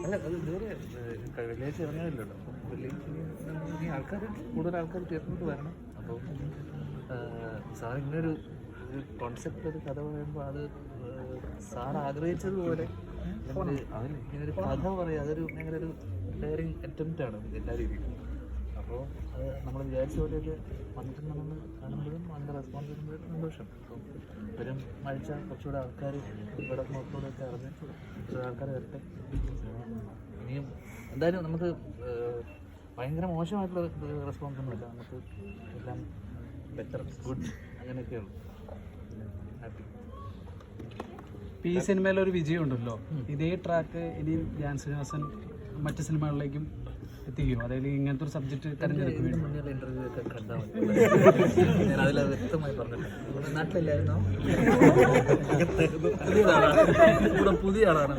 അല്ല അത് ഇതുവരെ വെള്ളിയാഴ്ച ഇറങ്ങാനില്ലല്ലോ. അപ്പം വെള്ളിയാഴ്ച ഈ ആൾക്കാർ കൂടുതൽ ആൾക്കാർ തിയേറ്ററിലോട്ട് വരണം. അപ്പോൾ സാർ ഇങ്ങനൊരു കോൺസെപ്റ്റ് ഒരു കഥ പറയുമ്പോൾ അത് സാർ ആഗ്രഹിച്ചതുപോലെ ഇങ്ങനൊരു കഥ പറയുക അതൊരു ഭയങ്കര ഒരു ഡയറിങ് അറ്റംപ്റ്റ് ആണ് എല്ലാ രീതിയിലും. അപ്പോൾ അത് നമ്മൾ വിചാരിച്ച പോലെയൊക്കെ വന്നിട്ടുണ്ടെന്ന് കാണുമ്പോഴും അതിൻ്റെ റെസ്പോൺസ് വരുമ്പോഴും സന്തോഷം. അപ്പം വരും ആഴ്ച കുറച്ചുകൂടെ ആൾക്കാർ ഇവിടെ മൊത്തത്തോടെയൊക്കെ അറിഞ്ഞ് കുറച്ചുകൂടെ ആൾക്കാർ വരട്ടെ. ഇനിയും എന്തായാലും നമുക്ക് ഭയങ്കര മോശമായിട്ടുള്ള റെസ്പോൺസ് ഒന്നുമില്ല. നമുക്ക് എല്ലാം ബെറ്റർ ഗുഡ് അങ്ങനെയൊക്കെയുള്ളൂ. ഹാപ്പി. ഈ സിനിമയിലൊരു വിജയം ഉണ്ടല്ലോ, ഇതേ ട്രാക്ക് ഇനി ധ്യാൻ ശ്രീനിവാസൻ മറ്റ് സിനിമകളിലേക്കും എത്തിക്കുമോ? അതായത് ഇങ്ങനത്തെ ഒരു സബ്ജക്ട് തെരഞ്ഞെടുക്കും. മുന്നേയുള്ള ഇന്റർവ്യൂ ഒക്കെ കണ്ടാൽ ഞാൻ അതിൽ വ്യക്തമായി പറഞ്ഞിട്ടുണ്ട്. നാട്ടിലില്ലായിരുന്നോ? പുതിയ ആളാണ്.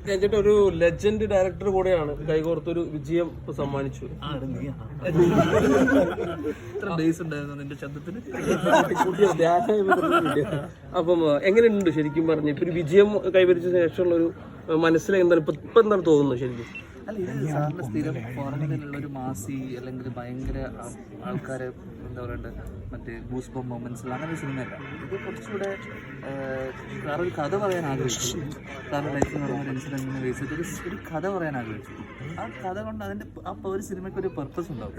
ചേട്ടാ ഒരു ലെജൻഡ് ഡയറക്ടർ കൂടെയാണ് കൈകോർത്തൊരു വിജയം ഇപ്പൊ സമ്മാനിച്ചു. നിന്റെ ശബ്ദത്തിന് അപ്പം എങ്ങനെയുണ്ട് ശരിക്കും പറഞ്ഞു ഇപ്പൊ ഒരു വിജയം കൈവരിച്ച ശേഷമുള്ള ഒരു മനസ്സിൽ എന്താണ് ഇപ്പൊ എന്താണ് തോന്നുന്നത് ശരിക്കും? അല്ല, ഇത് സാറിന്റെ സ്ഥിരം ഫോർമുലയിലുള്ള ഒരു മാസി അല്ലെങ്കിൽ ഭയങ്കര ആൾക്കാരെ എന്താ പറയണ്ടേ മറ്റേ ഗൂസ് ബം മൊമെന്റ്സ് അങ്ങനെ ഒരു സിനിമയല്ല. ഇത് കുറച്ചുകൂടെ സാർ ഒരു കഥ പറയാൻ ആഗ്രഹിച്ചു. സാറിന്റെ ലൈഫിൽ നടന്ന ഇൻസിഡന്റിനെ ബേസ് ചെയ്തിട്ട് ഒരു കഥ പറയാൻ ആഗ്രഹിച്ചു. ആ കഥ കൊണ്ട് അതിന്റെ ഒരു സിനിമയ്ക്ക് ഒരു പർപ്പസ് ഉണ്ടാവും.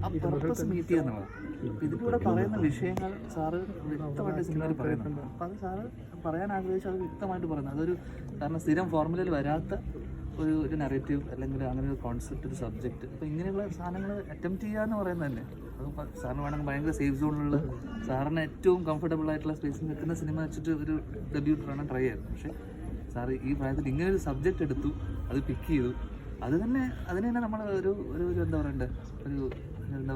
ആ പർപ്പസ് മീറ്റ് ചെയ്യുക എന്നുള്ളത്. അപ്പം ഇതിലൂടെ പറയുന്ന വിഷയങ്ങൾ സാറ് വ്യക്തമായിട്ട് സിനിമയിൽ പറയുന്നുണ്ട്. അപ്പം അത് സാറ് പറയാൻ ആഗ്രഹിച്ചു അത് വ്യക്തമായിട്ട് പറയുന്നത്. അതൊരു കാരണം സ്ഥിരം ഫോർമുലയിൽ വരാത്ത ഒരു നറേറ്റീവ് അല്ലെങ്കിൽ അങ്ങനെ ഒരു കോൺസെപ്റ്റ്, ഒരു സബ്ജക്റ്റ്. അപ്പോൾ ഇങ്ങനെയുള്ള സാധനങ്ങൾ അറ്റംപ്റ്റ് ചെയ്യുക എന്ന് പറയുന്നത് തന്നെ അത് സാറിന് വേണമെങ്കിൽ ഭയങ്കര സേഫ് സോണിലുള്ള സാറിന് ഏറ്റവും കംഫർട്ടബിൾ ആയിട്ടുള്ള സ്പേസിൽ നിൽക്കുന്ന സിനിമ വെച്ചിട്ട് ഒരു ഡെബ്യൂട്ടറാണ് ട്രൈ ചെയ്തത്. പക്ഷേ സാർ ഈ പ്രായത്തിൽ ഇങ്ങനെ ഒരു സബ്ജക്റ്റ് എടുത്തു, അത് പിക്ക് ചെയ്തു. അത് തന്നെ അതിന് തന്നെ നമ്മൾ ഒരു എന്താ പറയണ്ടേ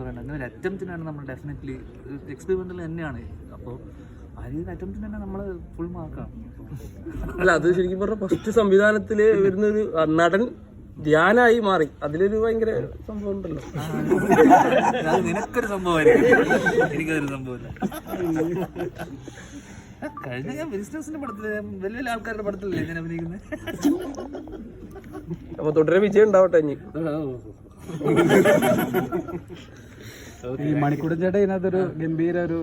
അങ്ങനെ ഒരു അറ്റംപ്റ്റിനാണ് നമ്മൾ ഡെഫിനറ്റ്ലി എക്സ്പെരിമെൻ്റൽ തന്നെയാണ്. അപ്പോൾ ആ രീതിയിൽ അറ്റംപ്റ്റിന് തന്നെ നമ്മൾ ഫുൾ മാർക്കാണ്. അല്ല, അത് ശരിക്കും പറഞ്ഞാൽ ഫസ്റ്റ് സംവിധാനത്തില് വരുന്നൊരു നടൻ ധ്യാനായി മാറി. അതിലൊരു ഭയങ്കര സംഭവം ഉണ്ടല്ലോ. അത് നിനക്കൊരു സംഭവമായിരിക്കും, എനിക്കതൊരു സംഭവമില്ല. കഴിഞ്ഞ ഞാൻ ബിസിനസിന്റെ പടത്തില് വലിയ വലിയ ആൾക്കാരുടെ പടത്തിലല്ലേ ഞാൻ അഭിനയിക്കുന്നത്. അപ്പൊ തുടരെ വിജയം ഉണ്ടാവട്ടെ. ഇനി ഈ മണിക്കൂടൻ ചേട്ടൻ ഇതിനകത്തൊരു ഗംഭീര ഒരു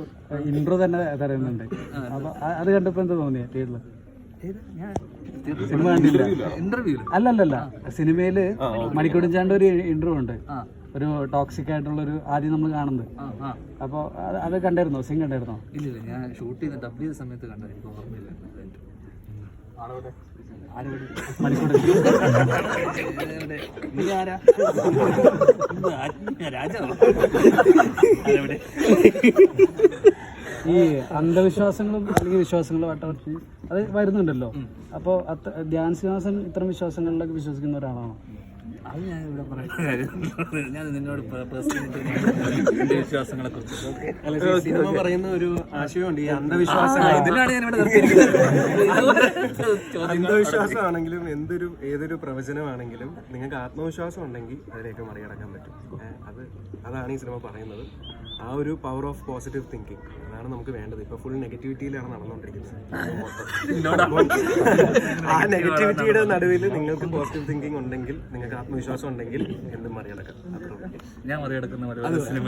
ഇൻട്രോ തന്നെ തരുന്നുണ്ട്. അപ്പൊ അത് കണ്ടപ്പോ എന്താ തോന്നിയ തിയേറ്ററിൽ? സിനിമ കണ്ടില്ല, അല്ലല്ല സിനിമയില് മണിക്കൂടൻ ചേട്ടൻ്റെ ഒരു ഇൻട്രോ ഉണ്ട്, ഒരു ടോക്സിക് ആയിട്ടുള്ള ഒരു ആദ്യം നമ്മൾ കാണുന്നത്. അപ്പൊ അത് കണ്ടായിരുന്നോ? സിംഗ് കണ്ടായിരുന്നോ? ഇല്ല, ഞാൻ ഷൂട്ട് ചെയ്ത് ഡബ് ചെയ്ത സമയത്ത് കണ്ടത്, എനിക്ക് ഓർമ്മയില്ല. മണിക്കൂടൻ നീ ആരാ? രാജാവോ? ഈ അന്ധവിശ്വാസങ്ങളും അല്ലെങ്കിൽ വിശ്വാസങ്ങളും വട്ടവർക്ക് അത് വരുന്നുണ്ടല്ലോ. അപ്പോൾ ധ്യാൻ ശ്രീനിവാസൻ ഇത്തരം വിശ്വാസങ്ങളിലൊക്കെ വിശ്വസിക്കുന്ന ഒരാളാണോ? അത് ഞാൻ ഇവിടെ പറയുന്ന ഞാൻ നിന്നോട് പേഴ്സണലി വിശ്വാസങ്ങളെ കുറിച്ച് സിനിമ പറയുന്ന ഒരു ആശയമുണ്ട്. ഈ അന്ധവിശ്വാസം, ഇതിലാണ് ഞാൻ ഇവിടെ നിർത്തിയിരിക്കുന്നത്. അന്ധവിശ്വാസമാണെങ്കിലും ഏതൊരു പ്രവചനമാണെങ്കിലും നിങ്ങൾക്ക് ആത്മവിശ്വാസം ഉണ്ടെങ്കിൽ അതിലേക്ക് മറികടക്കാൻ പറ്റും. അതാണ് ഈ സിനിമ പറയുന്നത്. ആ ഒരു പവർ ഓഫ് പോസിറ്റീവ് തിങ്കിങ്, അതാണ് നമുക്ക് വേണ്ടത്. ഇപ്പൊ ഫുൾ നെഗറ്റിവിറ്റിയിലാണ് നടന്നുകൊണ്ടിരിക്കുന്നത്. ആ നെഗറ്റിവിറ്റിയുടെ നടുവിൽ നിങ്ങൾക്ക് പോസിറ്റീവ് തിങ്കിങ് ഉണ്ടെങ്കിൽ, നിങ്ങൾക്ക് ആത്മവിശ്വാസം ഉണ്ടെങ്കിൽ എന്തും മറികടക്കാം. ഞാൻ മറികടക്കുന്ന സിനിമ.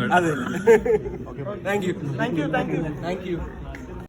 Thank you.